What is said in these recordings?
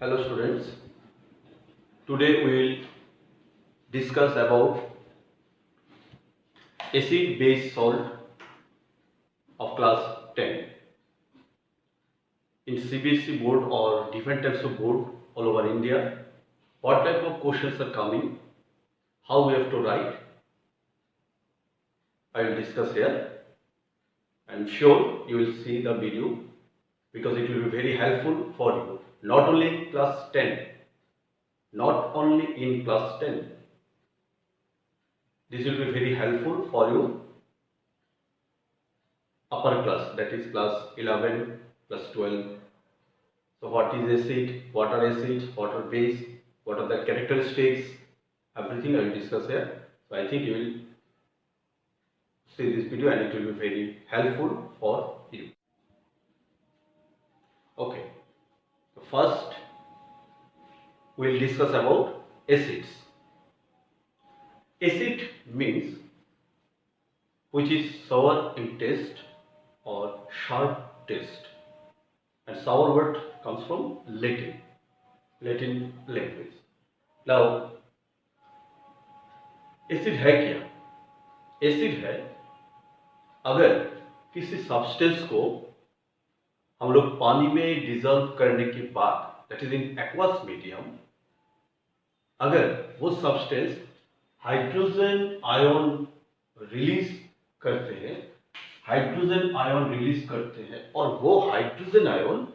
Hello students, today we will discuss about acid base salt of class 10. In CBSE board or different types of board all over India, what type of questions are coming, how we have to write, I will discuss here. I am sure you will see the video because it will be very helpful for you, not only in class 10, not only in class 10. This will be very helpful for you upper class, that is class 11 plus 12. So what is acid, what are base, what are the characteristics, everything I will discuss here. So I think you will see this video and it will be very helpful for you. Okay, so first we will discuss about acids. Acid means which is sour in taste or sharp taste, and sour word comes from Latin language. Now acid है क्या? Acid है अगर किसी substance को हम लोग पानी में डिजॉल्व करने के बाद, that is in aqueous medium, अगर वो सब्सटेंस हाइड्रोजन आयन रिलीज करते हैं, और वो हाइड्रोजन आयन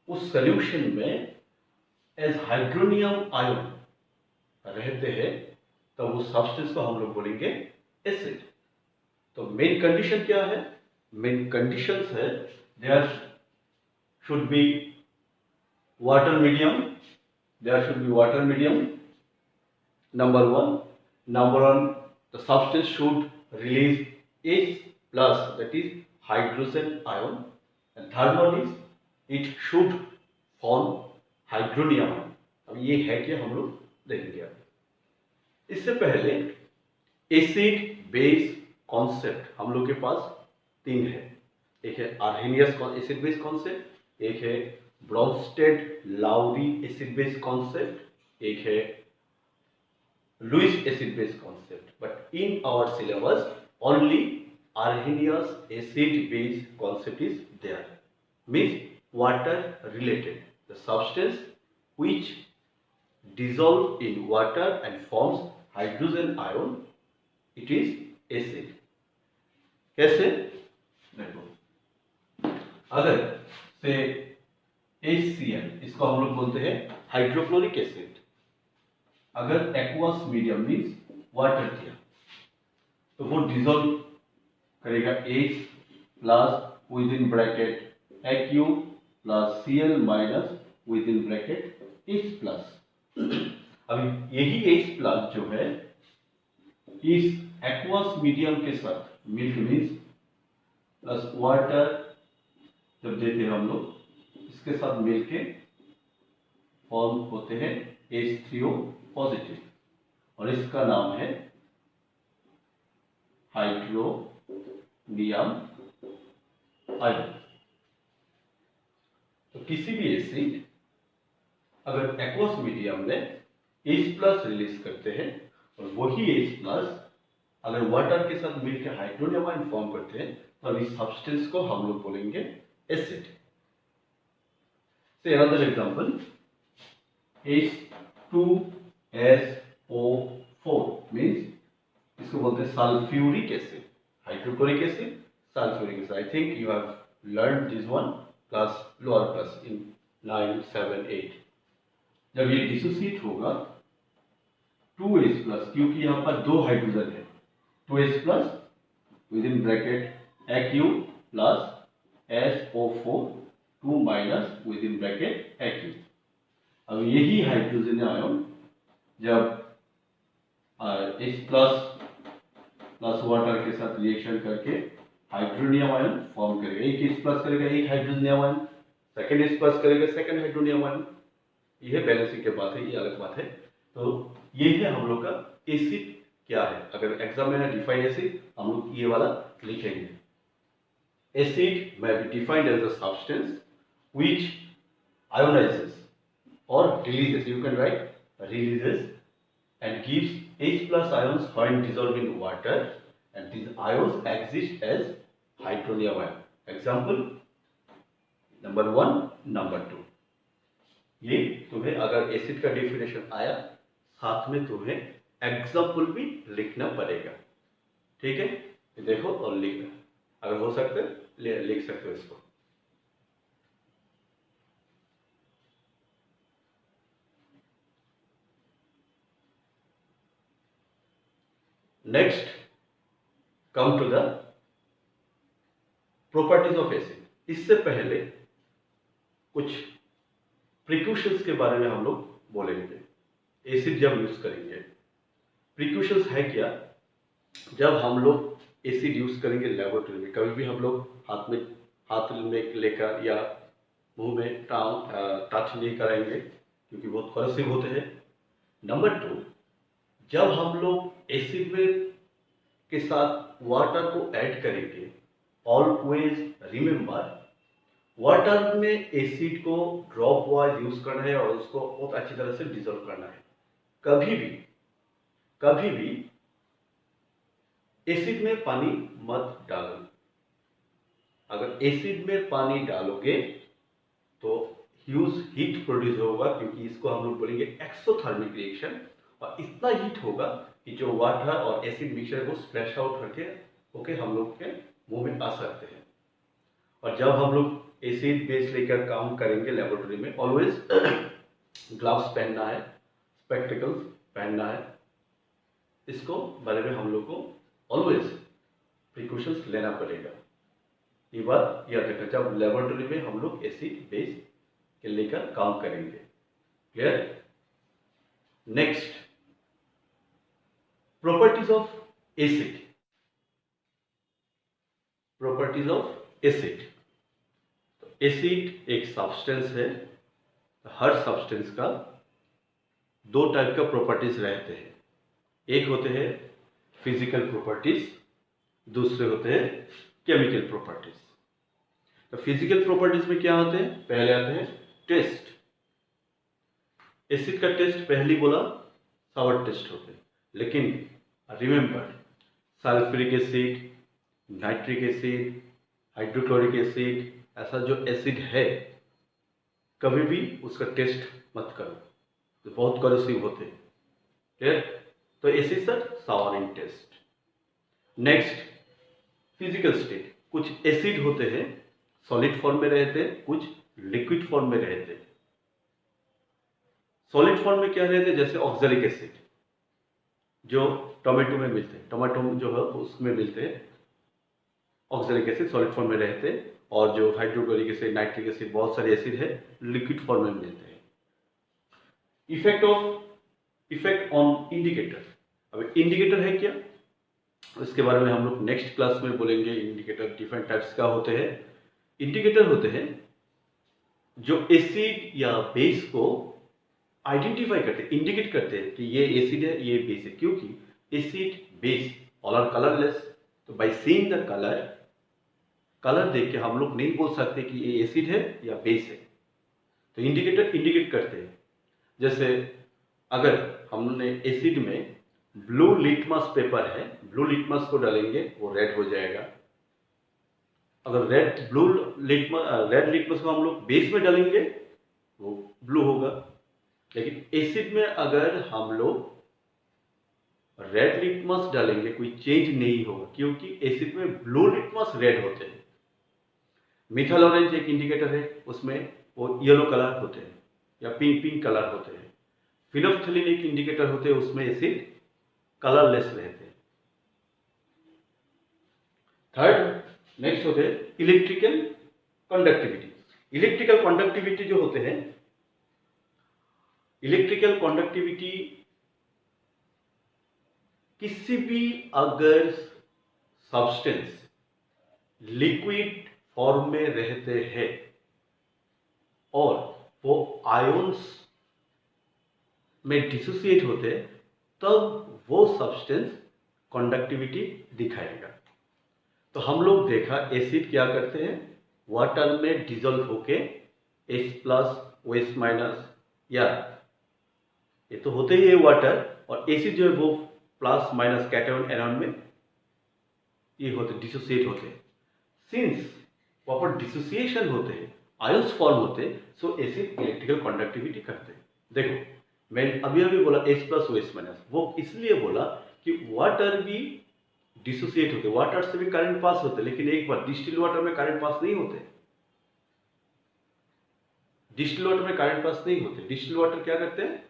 उस सॉल्यूशन में एज हाइड्रोनियम आयन रहते हैं, तो वो सब्सटेंस को हम लोग बोलेंगे एसिड. तो मेन कंडीशन क्या है? मेन कंडीशंस है there should be water medium, number one. The substance should release H plus, that is hydrogen ion, and third one is it should form hydronium ion. अब ये है कि हम लोग देखेंगे. इससे पहले एसिड बेस कॉन्सेप्ट हम लोग के पास तीन है. एक है आर्हेनियस एसिड बेस कॉन्सेप्ट, एक है Bronsted Lowry acid base concept, एक है Lewis acid base concept. But in our syllabus only Arrhenius acid base concept is there, means water related, the substance which dissolve in water and forms hydrogen ion, it is acid. कैसे? देखो, अगर से HCl, इसको हम लोग बोलते हैं hydrochloric acid, अगर एक्वस मीडियम मीन्स वाटर दिया तो वो डिजोल्व करेगा H plus with in bracket Aq plus Cl minus with in bracket H plus. अब यही H प्लस जो है इस एक्वस मीडियम के साथ मिल्क मीन्स प्लस वाटर जब देते हैं हम लोग, इसके साथ मिलके फॉर्म होते हैं H3O पॉजिटिव, और इसका नाम है हाइड्रोनियम आयन. तो किसी भी एसिड अगर एक्वस मीडियम में H प्लस रिलीज करते हैं और वही H प्लस अगर वाटर के साथ मिलकर हाइड्रोनियम आयन फॉर्म करते हैं, तो इस सब्सटेंस को हम लोग बोलेंगे एसिड. से अनदर एग्जांपल H2SO4 मींस इसको बोलते हैं sulphuric acid, hydrochloric acid, sulphuric acid. I think you have learn this one class lower class in 9, 7, 8. जब ये डिसोसिएट होगा 2H प्लस, क्योंकि यहाँ पर दो हाइड्रोजन है, 2H plus with in bracket Aq plus SO4 2 minus with in bracket Aq. अब यही हाइड्रोजन आयन जब H प्लस प्लस वाटर के साथ रिएक्शन करके हाइड्रोनियम आयन फॉर्म करेगा. एक H प्लस करेगा एक hydronium ion, second H plus करेगा सेकंड हाइड्रोनियम आयन. यह बैलेंसिंग की बात है, ये अलग बात है. तो ये है हम लोग का एसिड क्या है. अगर एग्जाम में डिफाइंड एसिड हम लोग ये वाला लिखेंगे. Acid may be defined as a substance which ionizes or releases, you can write releases and gives H plus ions when dissolved in water, and these ions exist as hydronium ion. Example number 1, number 2। ये तुम्हें अगर acid का definition आया, साथ में तुम्हें example भी लिखना पड़ेगा, ठीक है? देखो और लिखना, अगर हो सकते लिख सकते हो इसको। Next come to the properties of acid. इससे पहले कुछ प्रिकॉशंस के बारे में हम लोग बोलेंगे एसिड जब यूज करेंगे। प्रिकॉशंस है क्या? जब हम लोग एसिड यूज करेंगे लेबोरेटरी में, कभी भी हम लोग हाथ में लेकर या मुंह में टच नहीं कराएंगे, क्योंकि बहुत करसिव होते हैं। नंबर 2, जब हम लोग एसिड में के साथ वाटर को ऐड करेंगे, ऑलवेज रिमेंबर वाटर में एसिड को ड्रॉप वाइज यूज करना है और उसको बहुत अच्छी तरह से डिसॉल्व करना है। कभी भी एसिड में पानी मत डालो। अगर एसिड में पानी डालोगे तो ह्यूज हीट प्रोड्यूस होगा, क्योंकि इसको हम लोग बोलेंगे एक्सोथर्मिक रिएक्शन, और इतना हीट होगा कि जो वाटर और एसिड मिक्सचर को स्प्लैश आउट करके हम लोग के मुंह में आ सकते हैं। और जब हम लोग एसिड बेस लेकर काम करेंगे लेबोरेटरी में, ऑलवेज ग्लव्स पहनना है, स्पेक्टिकल्स पहनना है, इसको बारे में हम लोग को ऑलवेज प्रिकॉशंस लेना पड़ेगा। ये बात याद रखना जब लेबोरेटरी में हम लोग एसिड बेस के लेकर काम करेंगे। Clear? Next, properties of acid. Properties of acid. Acid एक सब्सटेंस है। हर सब्सटेंस का 2 टाइप का प्रॉपर्टीज रहते हैं। एक होते हैं फिजिकल प्रॉपर्टीज, दूसरे होते हैं केमिकल प्रॉपर्टीज। तो फिजिकल प्रॉपर्टीज में क्या होते हैं? पहले आते हैं टेस्ट। एसिड का टेस्ट पहले बोला सावर टेस्ट होते हैं, लेकिन remember sulphuric acid, nitric acid, hydrochloric acid, ऐसा जो एसिड है कभी भी उसका टेस्ट मत करो, तो बहुत करोसिव होते हैं। क्लियर? तो एसिड सर सावर इन टेस्ट। Next, physical state. कुछ एसिड होते हैं सॉलिड फॉर्म में रहते हैं, कुछ लिक्विड फॉर्म में रहते हैं। सॉलिड फॉर्म में क्या रहते हैं? जैसे ऑक्सैलिक एसिड जो टोमेटो में मिलते हैं, टोमेटो जो है उसमें मिलते हैं, ऑक्सैलिक एसिड सॉलिड फॉर्म में रहते हैं। और जो हाइड्रोक्लोरिक एसिड, नाइट्रिक एसिड, बहुत सारे एसिड है लिक्विड फॉर्म में मिलते हैं। Effect on indicator. अब इंडिकेटर है क्या, इसके बारे में हम लोग नेक्स्ट क्लास में बोलेंगे। इंडिकेटर डिफरेंट टाइप्स का होते हैं। इंडिकेटर होते हैं जो एसिड या बेस को आइडेंटिफाई करते हैं, इंडिकेट करते हैं कि ये एसिड है, ये बेस है। क्योंकि acid base all are colourless, तो बाय सीइंग द कलर देख के हम लोग नहीं बोल सकते कि ये एसिड है या बेस है। तो इंडिकेटर इंडिकेट करते हैं। जैसे अगर हमने एसिड में ब्लू लिटमस पेपर है, ब्लू लिटमस को डालेंगे वो रेड हो जाएगा। अगर रेड लिटमस को हम लोग बेस में डालेंगे वो ब्लू होगा। लेकिन एसिड में अगर हम लोग रेड लिटमस डालेंगे कोई चेंज नहीं होगा, क्योंकि एसिड में ब्लू लिटमस रेड होते हैं। मिथाइल ऑरेंज एक इंडिकेटर है, उसमें वो येलो कलर होते हैं या पिंक कलर होते हैं। फिनोल्फ्थालीन एक इंडिकेटर होते हैं, उसमें एसिड कलरलेस रहते हैं। थर्ड, नेक्स्ट होते हैं इलेक्ट्रिकल कंडक्टिविटी। इलेक्ट्रिकल कंडक्टिविटी जो होते हैं, इलेक्ट्रिकल कंडक्टिविटी किसी भी अगर सब्सटेंस लिक्विड फॉर्म में रहते हैं और वो आयंस में डिसोसिएट होते हैं, तब वो सब्सटेंस कंडक्टिविटी दिखाएगा। तो हम लोग देखा एसिड क्या करते हैं, वाटर में डिजोल्व होके H+, OH- या ये तो होते ही है वाटर, और एसिड जो है वो प्लस माइनस कैटायन एनायन में ये होते डिसोसिएट होते हैं। सिंस वहाँ पर डिसोसिएशन होते हैं, आयंस फॉर्म होते हैं, सो एसिड इलेक्ट्रिकल कंडक्टिविटी करते हैं। देखो मैं अभी अभी बोला H plus O H minus, वो इसलिए बोला कि वाटर भी डिसोसिएट होते, वाटर से भी करंट पास होते, लेकिन एक बार डिस्टिल वाटर में करंट पास नहीं होते, डिस्टिल वाटर में करंट पास नहीं होते। डिस्टिल वाटर क्या करते हैं,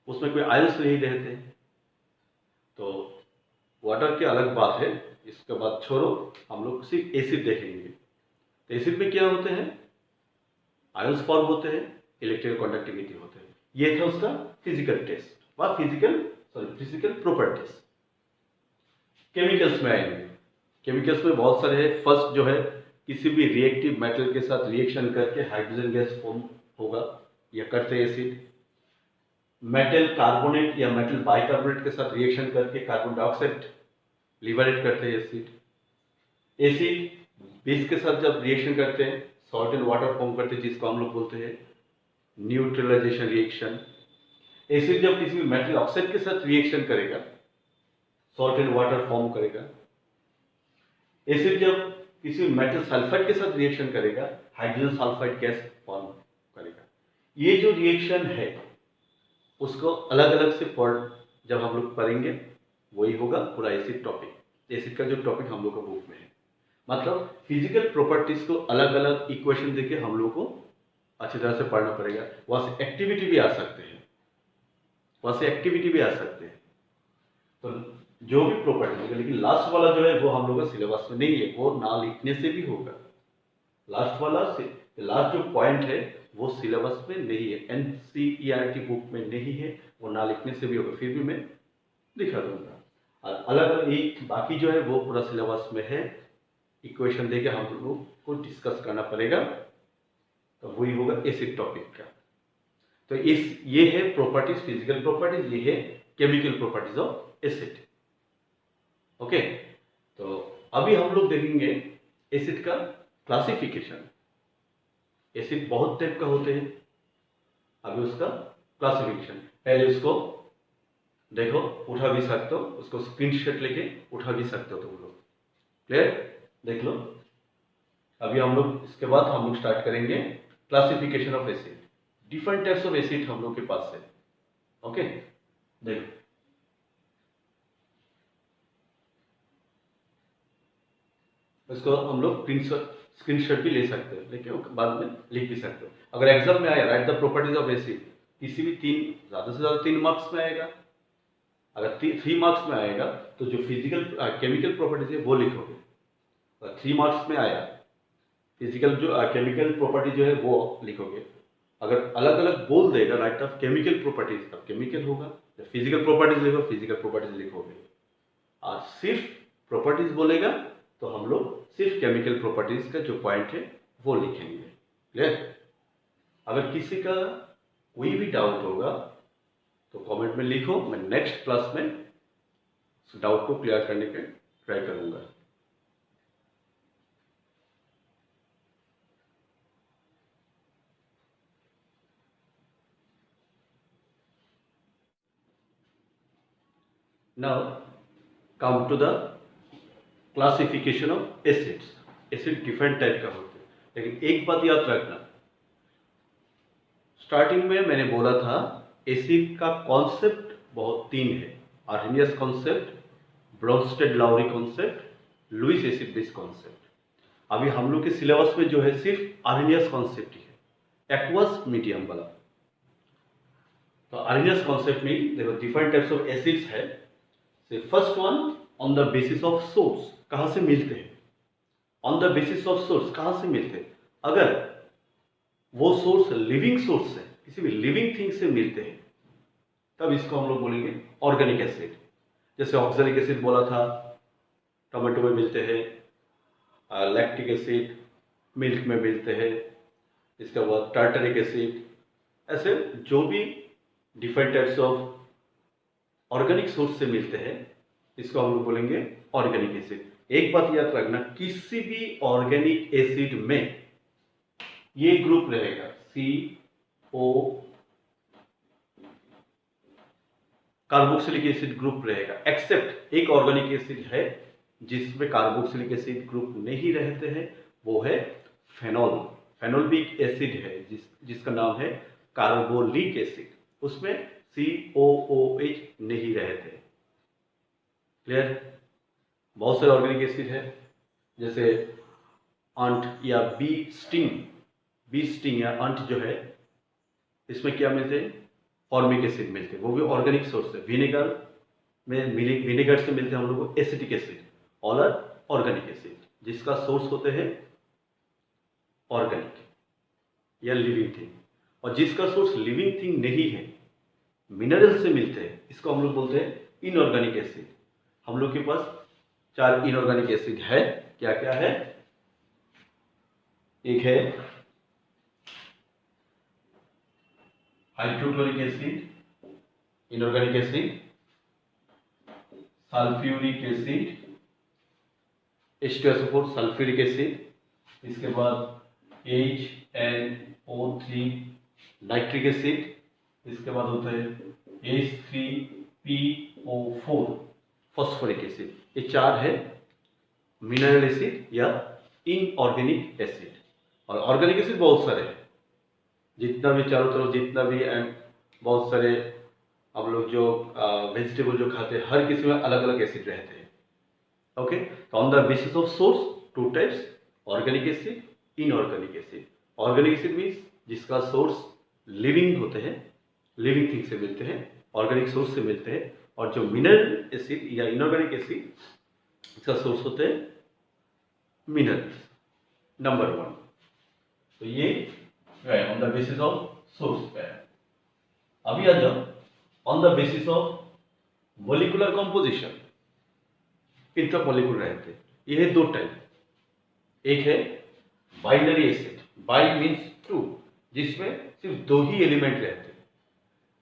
उसमें कोई आयंस नहीं रहते। तो वाटर की अलग बात है, इसके बाद छोड़ो, हम लोग सिर्फ एसिड देखेंगे। तो एसिड में क्या होते हैं, आयंस फॉर्म होते हैं, इलेक्ट्रिकल कंडक्टिविटी होते हैं। ये था उसका फिजिकल टेस्ट व फिजिकल प्रॉपर्टीज। केमिकल्स में आएंगे। केमिकल्स में बहुत सारे हैं। फर्स्ट जो है, किसी भी रिएक्टिव मेटल के साथ रिएक्शन करके हाइड्रोजन गैस फॉर्म होगा या करते हैं एसिड। मेटल कार्बोनेट या मेटल बाइकार्बोनेट के साथ रिएक्शन करके कार्बन डाइऑक्साइड लिबरेट करते हैं एसिड। एसिड बेस के साथ जब रिएक्शन करते हैं सॉल्ट एंड वाटर फॉर्म करते हैं, जिसको हम लोग बोलते हैं न्यूट्रलाइजेशन रिएक्शन। एसिड जब किसी भी मेटल ऑक्साइड के साथ रिएक्शन करेगा सॉल्ट एंड वाटर फॉर्म करेगा। एसिड जब किसी मेटल सल्फाइड के साथ रिएक्शन करेगा हाइड्रोजन सल्फाइड गैस फॉर्म करेगा। ये जो रिएक्शन है उसको अलग अलग से जब हम लोग पढ़ेंगे वही होगा पूरा एसिड टॉपिक। एसिड का जो टॉपिक हम लोग का बुक में है, मतलब फिजिकल प्रॉपर्टीज को अलग अलग इक्वेशन देके हम लोग को अच्छी तरह से पढ़ना पड़ेगा। वहां से एक्टिविटी भी आ सकते हैं, तो जो भी प्रॉपर्टी होगा, लेकिन लास्ट वाला जो है वो हम लोग का सिलेबस में नहीं है, वो ना लिखने से भी होगा। लास्ट जो पॉइंट है वो सिलेबस में नहीं है, एनसीईआरटी बुक में नहीं है, वो ना लिखने से भी होगा, फिर भी मैं दिखा दूंगा। और अलग अलग एक बाकी जो है वो पूरा सिलेबस में है, इक्वेशन देके हम लोग को डिस्कस करना पड़ेगा, तो वही होगा एसिड टॉपिक का। तो ये है प्रॉपर्टीज, फिजिकल प्रॉपर्टीज, ये है chemical properties of acid. Okay, तो अभी हम लोग देखेंगे एसिड का क्लासिफिकेशन। एसिड बहुत टाइप का होते हैं, अभी उसका क्लासिफिकेशन। पहले उसको देखो, उठा भी सकते हो, उसको स्क्रीनशॉट लेके उठा भी सकते हो तुम लोग। क्लियर, देख लो। अभी हम लोग इसके बाद हम लोग स्टार्ट करेंगे classification of acid. Different types of acid हम लोग के पास है। ओके, देखो इसको हम लोग स्क्रीनशॉट भी ले सकते हो, लेकिन बाद में लिख भी सकते हो। अगर एग्जाम में आया right the properties of acid, किसी भी ज्यादा से ज्यादा 3 मार्क्स में आएगा। अगर 3 मार्क्स में आएगा तो जो फिजिकल केमिकल प्रॉपर्टीज है वो लिखोगे। अगर 3 मार्क्स में आया फिजिकल जो केमिकल प्रॉपर्टी जो है वो लिखोगे। अगर अलग अलग बोल देगा राइट ऑफ केमिकल प्रॉपर्टीज, तब केमिकल होगा। फिजिकल प्रॉपर्टीज लिखो, फिजिकल प्रॉपर्टीज लिखोगे। और सिर्फ प्रॉपर्टीज बोलेगा तो हम लोग सिर्फ केमिकल प्रॉपर्टीज का जो पॉइंट है वो लिखेंगे। क्लियर, अगर किसी का कोई भी डाउट होगा तो कमेंट में लिखो, मैं नेक्स्ट क्लास में उस डाउट को क्लियर करने के ट्राई करूंगा। Now come to the classification of acids. Acid different type का होते हैं, लेकिन एक बात याद रखना, स्टार्टिंग में मैंने बोला था एसिड का कॉन्सेप्ट बहुत 3 है। Arrhenius concept, Bronsted Lowry concept, Lewis acid base concept. अभी हम लोग के सिलेबस में जो है सिर्फ आर्हेनियस कॉन्सेप्ट ही है, एक्वस मीडियम वाला। तो आर्हेनियस कॉन्सेप्ट में देखो डिफरेंट टाइप्स ऑफ एसिड्स है। First one on the basis of source, कहां से मिलते हैं। On the basis of source कहां से मिलते हैं, अगर वो सोर्स लिविंग सोर्स है, किसी भी लिविंग थिंग से मिलते हैं, तब इसको हम लोग बोलेंगे ऑर्गेनिक एसिड। जैसे ऑक्सैलिक एसिड बोला था, टमाटो में मिलते हैं, लैक्टिक एसिड मिल्क में मिलते हैं, इसके बाद टार्टरिक एसिड, ऐसे जो भी different types of organic source से मिलते हैं इसको हम लोग बोलेंगे ऑर्गेनिक एसिड। एक बात याद रखना, किसी भी ऑर्गेनिक एसिड में ये ग्रुप रहेगा O कार्बोक्सिलिक एसिड ग्रुप रहेगा, एक्सेप्ट एक ऑर्गेनिक एसिड है जिसमें कार्बोक्सिलिक एसिड ग्रुप नहीं रहते हैं, वो है फेनॉल। फेनॉल भी एक एसिड है जिसका नाम है कार्बोलिक एसिड, उसमें COOH नहीं रहते। क्लियर? बहुत सारे ऑर्गेनिक एसिड है जैसे अंट या बी स्टिंग या अंट जो है, इसमें क्या मिलते हैं? फॉर्मिक एसिड मिलते हैं, वो भी ऑर्गेनिक सोर्स है। विनेगर से मिलते हैं हम लोग को acetic acid, all are organic acid जिसका सोर्स होते हैं ऑर्गेनिक या लिविंग थिंग, और जिसका सोर्स लिविंग थिंग नहीं है, मिनरल से मिलते हैं, इसको हम लोग बोलते हैं इनऑर्गेनिक एसिड। हम लोग के पास 4 इनऑर्गेनिक एसिड है, क्या क्या है? एक है hydrochloric acid, inorganic acid, sulphuric acid, H2SO4 sulphuric acid, इसके बाद HNO3 नाइट्रिक एसिड, इसके बाद होता है H3PO4 फॉस्फोरिक एसिड। ये 4 है मिनरल एसिड या इनऑर्गेनिक एसिड। और ऑर्गेनिक एसिड बहुत सारे हैं, जितना भी चारों तरफ जितना भी बहुत सारे हम लोग जो वेजिटेबल जो खाते हैं, हर किसी में अलग अलग एसिड रहते हैं। ओके, तो on the basis of source 2 types, organic acid, inorganic acid. Organic acid means जिसका सोर्स लिविंग होते हैं, लिविंग थिंग से मिलते हैं, ऑर्गेनिक सोर्स से मिलते हैं। और जो मिनरल एसिड या इनऑर्गेनिक एसिड, इसका सोर्स होते हैं मिनरल्स। नंबर 1, तो ये on the basis of source पे है। अभी आ जाओ on the basis of molecular composition, कितना मॉलिक्यूल रहते हैं? ये है 2 टाइप। एक है बाइनरी एसिड, बाई मीन्स 2, जिसमें सिर्फ 2 ही एलिमेंट रहते हैं।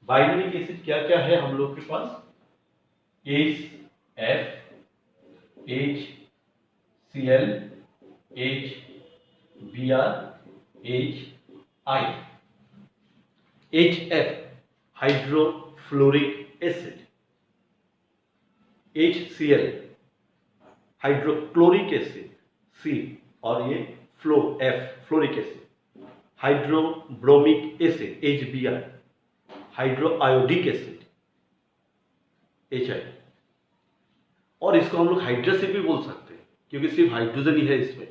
बाइनरी एसिड क्या क्या है हम लोग के पास? HF, HCl, HBr, HI। HF hydrofluoric acid, HCl hydrochloric acid C, और ये F fluoric acid, hydrobromic acid HBr, hydroiodic acid HI। और इसको हम लोग हाइड्रोसिल भी बोल सकते हैं क्योंकि सिर्फ हाइड्रोजन ही है इसमें,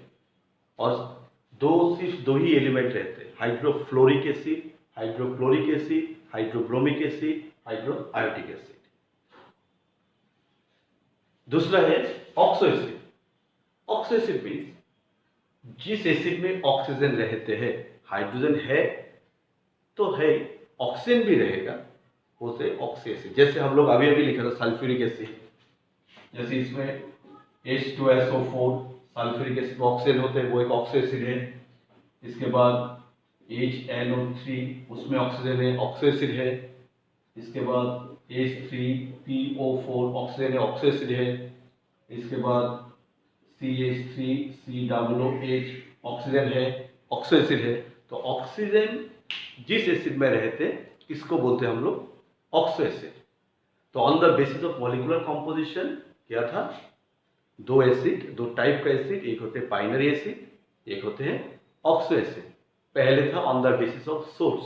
और सिर्फ 2 ही एलिमेंट रहते हैं, hydrofluoric acid, hydrochloric acid, hydrobromic acid, hydroiodic acid. दूसरा है oxo acid. Oxo acid means जिस एसिड में ऑक्सीजन रहते हैं, हाइड्रोजन है तो है, ऑक्सीजन भी रहेगा, उसे ऑक्सो एसिड। जैसे हम लोग अभी अभी लिखा था सल्फ्यूरिक एसिड, जैसे इसमें H2SO4 सल्फ्यूरिक एसिड में ऑक्सीजन होते हैं, वो एक ऑक्सो एसिड है। इसके बाद HNO3 उसमें ऑक्सीजन है, ऑक्सो एसिड है। इसके बाद H3PO4 ऑक्सीजन है, ऑक्सो एसिड है। इसके बाद CH3COOH ऑक्सीजन है, ऑक्सो एसिड है। तो ऑक्सीजन जिस एसिड में रहते इसको बोलते हैं हम लोग ऑक्सो एसिड। तो on the basis of molecular composition क्या था? 2 एसिड, 2 टाइप का एसिड, एक होते हैं बाइनरी एसिड, एक होते हैं ऑक्सो एसिड। पहले था on the basis of source,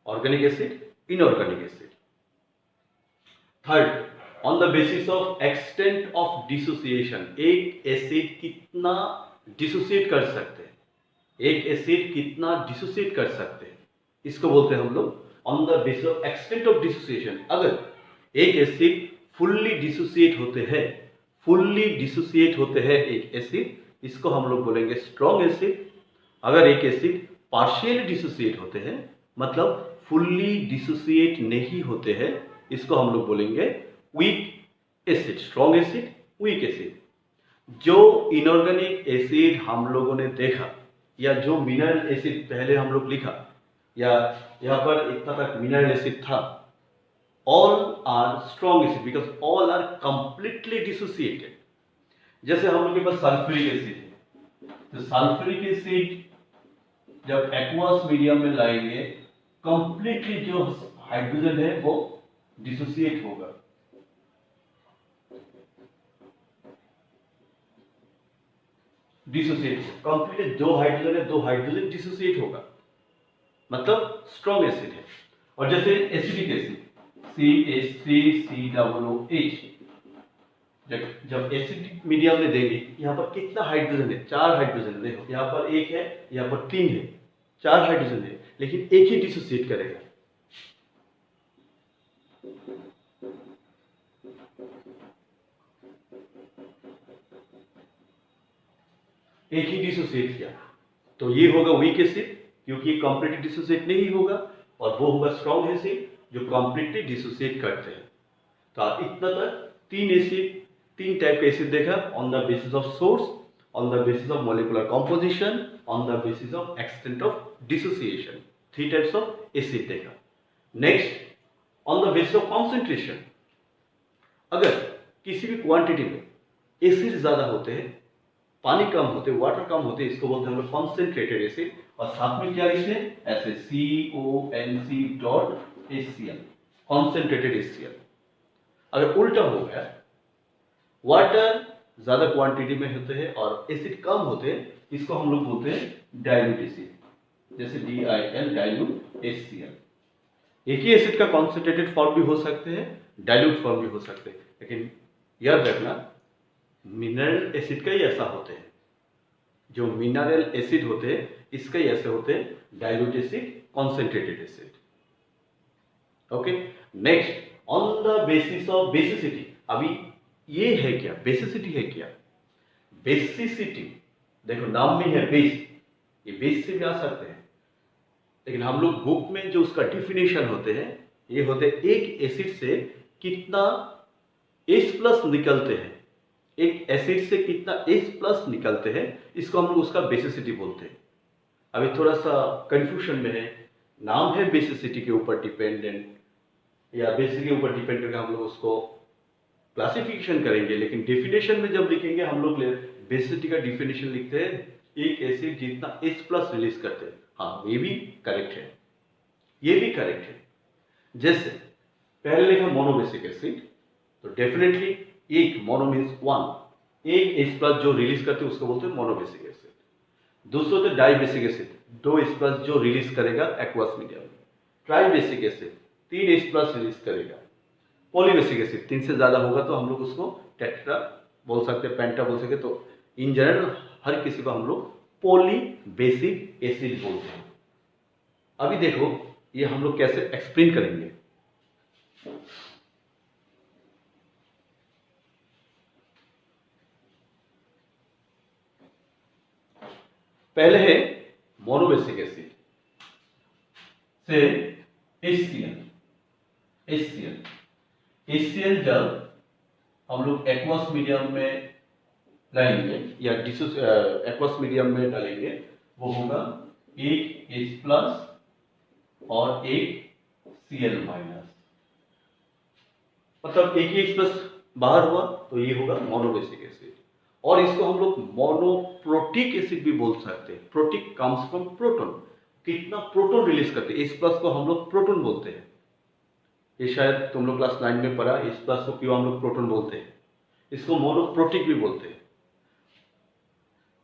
organic acid, inorganic acid. Third, on the basis of extent of dissociation, एक एसिड कितना डिसोसिएट कर सकते हैं, एक एसिड कितना डिसोसिएट कर सकते हैं, इसको बोलते हैं हम लोग on the basis of extent of dissociation. अगर एक एसिड फुल्ली डिसोसिएट होते हैं एक एसिड, इसको हम लोग बोलेंगे स्ट्रॉन्ग एसिड। अगर एक एसिड पार्शियली डिसोसिएट होते हैं, मतलब फुल्ली डिसोसिएट नहीं होते हैं, इसको हम लोग बोलेंगे weak acid. Strong acid, weak acid. जो इनऑर्गेनिक एसिड हम लोगों ने देखा या जो मिनरल एसिड पहले हम लोग लिखा, या यहाँ पर इतना तक मिनरल एसिड था, all are strong acid because all are completely dissociated। जैसे हम लोग के पास सल्फ्यूरिक एसिड है, तो सल्फ्यूरिक एसिड जब एक्वस मीडियम में लाएंगे कंप्लीटली जो हाइड्रोजन है वो डिसोसिएट होगा। कंप्लीटली दो हाइड्रोजन है, दो हाइड्रोजन डिसोसिएट होगा, मतलब स्ट्रॉन्ग एसिड है। और जैसे एसिडिक एसिड CH3COOH, जब एसिडिक मीडियम में देंगे, यहाँ पर कितना हाइड्रोजन है? 4 हाइड्रोजन। देखो यहाँ पर 1 है, यहाँ पर 3 है, 4 हाइड्रोजन है, लेकिन एक ही डिसोसिएट करेगा। एक ही डिसोसिएट किया, तो ये होगा वीक एसिड, क्योंकि ये कंप्लीटली डिसोसिएट नहीं होगा, और वो होगा स्ट्रॉन्ग एसिड जो कंप्लीटली डिसोसिएट करते हैं। तो इतना तक 3 एसिड, 3 टाइप के एसिड देखा, on the basis of source, on the basis of molecular composition, on the basis of extent of dissociation. 3 types of acid देखा। Next, on the basis of concentration. अगर किसी भी क्वांटिटी में acid ज्यादा होते हैं, पानी कम होते, वाटर कम होते, इसको बोलते हैं हम लोग कॉन्सेंट्रेटेड एसिड। और साथ में क्या लिखते हैं? ऐसे CONC.HCl, कॉन्सेंट्रेटेड HCl। अगर उल्टा हो गया, वाटर ज्यादा क्वांटिटी में होते हैं और एसिड कम होते हैं, इसको हम लोग बोलते हैं डाइल्यूट एसिड, जैसे DIL, डाइल्यूट HCl। एक ही एसिड का कॉन्सेंट्रेटेड फॉर्म भी हो सकते हैं, डाइल्यूट फॉर्म भी हो सकते हैं, लेकिन याद रखना मिनरल एसिड का ही ऐसा होते हैं। जो मिनरल एसिड होते हैं इसका ही ऐसे होते हैं, dilute acid, concentrated acid. Okay, next, on the basis of basicity. अभी ये है क्या? बेसिसिटी है क्या? बेसिसिटी, देखो नाम में है बेस, ये बेस से भी आ सकते हैं, लेकिन हम लोग बुक में जो उसका डिफिनेशन होते हैं, ये होते हैं एक एसिड से कितना H+ निकलते हैं, एक एसिड से कितना H+ निकलते हैं, इसको हम लोग उसका बेसिसिटी बोलते हैं। अभी थोड़ा सा कंफ्यूजन में है, नाम है बेसिसिटी के ऊपर डिपेंडेंट, या बेसिक के ऊपर डिपेंड करके हम लोग उसको क्लासिफिकेशन करेंगे, लेकिन डेफिनेशन में जब लिखेंगे हम लोग बेसिसिटी का डिफिनेशन लिखते हैं एक एसिड जितना H+ रिलीज करते हैं। हाँ, ये भी करेक्ट है, ये भी करेक्ट है। जैसे पहले लिखा मोनोबेसिक एसिड, तो डेफिनेटली एक मोनो मीन्स 1, एक H+ जो रिलीज करते हैं उसको बोलते हैं मोनोबेसिक एसिड। दूसरा होता है डाइबेसिक एसिड, 2 H+ जो रिलीज करेगा एक्वस मीडियम में। ट्राइबेसिक एसिड 3 H+ रिलीज करेगा। पॉलीबेसिक एसिड 3 से ज्यादा होगा तो हम लोग उसको टेट्रा बोल सकते हैं, पेंटा बोल सकते हैं। तो इन जनरल हर किसी को हम लोग पॉलीबेसिक एसिड बोलते हैं। अभी देखो ये हम लोग कैसे एक्सप्लेन करेंगे। पहले है मोनोबेसिक एसिड से HCl जब हम लोग एक्वस मीडियम में डालेंगे या एक्वस मीडियम में डालेंगे, वो होगा एक H+ और एक Cl-, मतलब एक ही H+ बाहर हुआ तो ये होगा मोनोबेसिक एसिड। और इसको हम लोग मोनोप्रोटिक एसिड भी बोल सकते हैं। प्रोटिक कम्स फ्रॉम प्रोटॉन, कितना प्रोटॉन रिलीज करते हैं, H+ को हम लोग प्रोटॉन बोलते हैं। ये शायद तुम लोग क्लास 9 में पढ़ा, H+ को क्यों हम लोग प्रोटॉन बोलते हैं, इसको मोनोप्रोटिक भी बोलते हैं।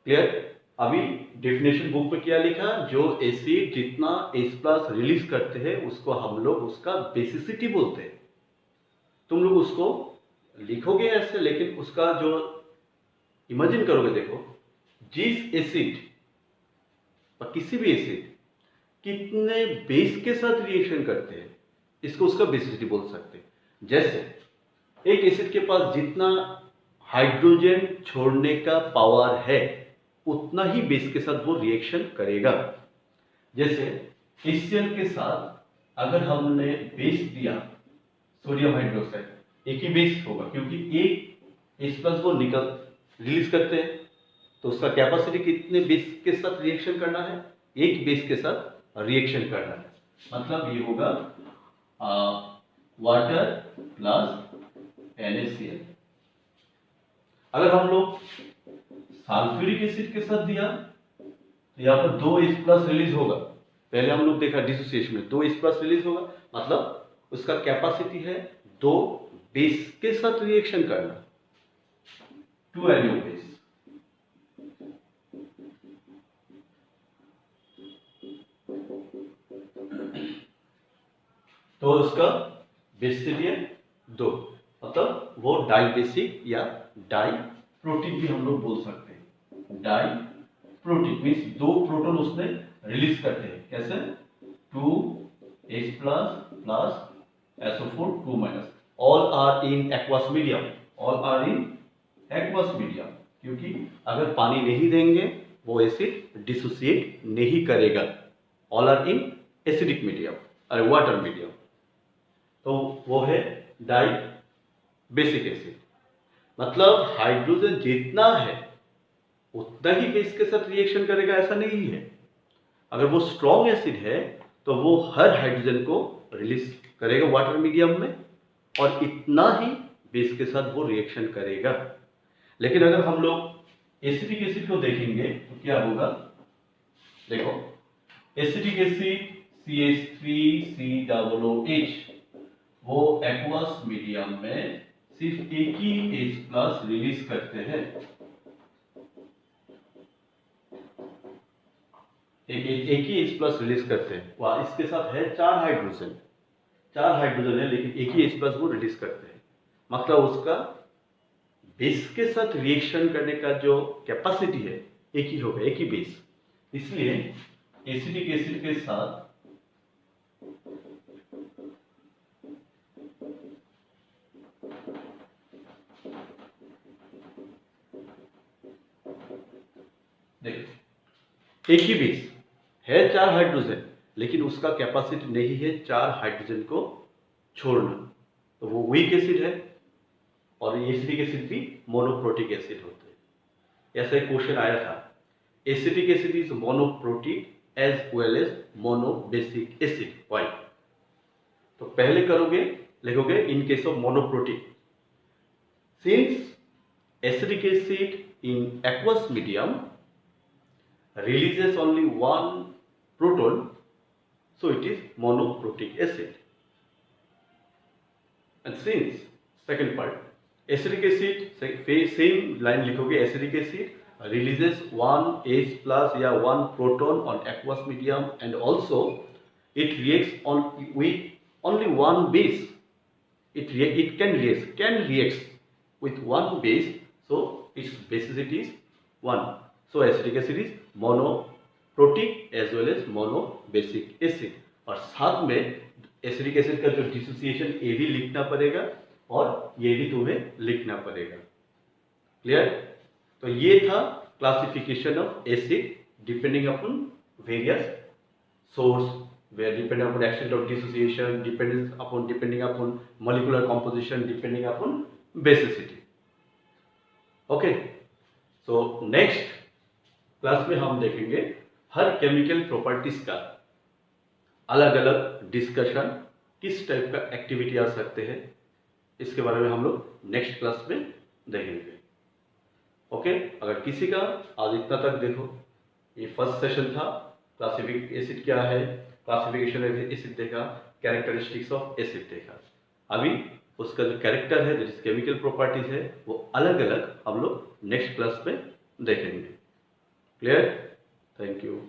क्लियर? अभी डेफिनेशन बुक में क्या लिखा, जो एसिड जितना H+ रिलीज करते हैं उसको हम लोग उसका बेसिसिटी बोलते हैं। तुम लोग उसको लिखोगे ऐसे, लेकिन उसका जो इमेजिन करोगे, देखो जिस एसिड और किसी भी एसिड कितने बेस के साथ रिएक्शन करते हैं, इसको उसका बेसिसिटी बोल सकते हैं। जैसे एक एसिड के पास जितना हाइड्रोजन छोड़ने का पावर है उतना ही बेस के साथ वो रिएक्शन करेगा। जैसे HCl के साथ अगर हमने बेस दिया सोडियम हाइड्रोक्साइड, एक ही बेस होगा, क्योंकि एक H+ वो रिलीज करते हैं, तो उसका कैपेसिटी कितने बेस के साथ रिएक्शन करना है, एक बेस के साथ रिएक्शन करना है। मतलब ये होगा वाटर प्लस NaCl। अगर हम लोग सल्फ्यूरिक एसिड के साथ दिया तो यहाँ पर 2H+ रिलीज होगा। पहले हम लोग देखा डिसोसिएशन में 2H+ रिलीज होगा, मतलब उसका कैपेसिटी है 2 बेस के साथ रिएक्शन करना, 2 NO बेस। तो उसका बेसिसिटी है 2, मतलब वो डाई बेसिक या डाई प्रोटीन भी हम लोग बोल सकते हैं। डाई प्रोटीन मीन्स 2 प्रोटॉन उसने रिलीज करते हैं। कैसे? 2H+ plus SO4 2-, all are in aqueous medium, all are in aqueous medium, क्योंकि अगर पानी नहीं देंगे वो एसिड डिसोसिएट नहीं करेगा। All are in acidic medium, अरे वाटर मीडियम, तो वो है डाई बेसिक एसिड। मतलब हाइड्रोजन जितना है उतना ही बेस के साथ रिएक्शन करेगा ऐसा नहीं है। अगर वो स्ट्रॉन्ग एसिड है तो वो हर हाइड्रोजन को रिलीज करेगा वाटर मीडियम में और इतना ही बेस के साथ वो रिएक्शन करेगा। लेकिन अगर हम लोग एसिडिक एसिड को देखेंगे तो क्या होगा? देखो, एसिडिक एसिड CH3COOH वो एक्वस मीडियम में सिर्फ एक ही H+ रिलीज करते हैं। एक ही H+ रिलीज करते हैं। वह इसके साथ है 4 हाइड्रोजन है, लेकिन एक ही H+ वो रिलीज करते हैं। मतलब उसका बेस के साथ रिएक्शन करने का जो कैपेसिटी है एक ही होगा, एक ही बेस। इसलिए एसिडिक एसिड के साथ देखो, एक ही बेस है 4 हाइड्रोजन, लेकिन उसका कैपेसिटी नहीं है 4 हाइड्रोजन को छोड़ना, तो वो वीक एसिड है। और एसिडिक एसिड भी मोनोप्रोटिक एसिड होते हैं। ऐसा एक क्वेश्चन आया था, acidic acid is monoprotic as well as monobasic acid, why? तो पहले करोगे, लिखोगे in case of monoprotic, since acidic acid in aqueous medium releases only one proton, so it is monoprotic acid. And since second part, acidic acid, same line लिखोगे, acidic acid releases one H+ या one proton on aqueous medium, and also it reacts with only one base. It can react with one base, so its basicity is 1. So acidic acid is monoprotic as well as monobasic acid। और साथ में acidic acid का जो dissociation ये भी लिखना पड़ेगा और ये भी तुम्हें लिखना पड़ेगा। क्लियर? तो ये था classification of acid depending upon various source, depending upon extent of dissociation, depending upon molecular composition, depending upon basicity. Okay, so next class में हम देखेंगे हर केमिकल प्रॉपर्टीज का अलग अलग डिस्कशन, किस टाइप का एक्टिविटी आ सकते हैं, इसके बारे में हम लोग नेक्स्ट क्लास में देखेंगे। ओके, अगर किसी का आज इतना तक देखो, ये फर्स्ट सेशन था, क्लासिफिक एसिड क्या है, क्लासिफिकेशन एसिड देखा, कैरेक्टरिस्टिक्स ऑफ एसिड देखा। अभी उसका जो कैरेक्टर है, जो केमिकल प्रॉपर्टीज है, वो अलग अलग हम लोग नेक्स्ट क्लास में देखेंगे। क्लियर? Thank you.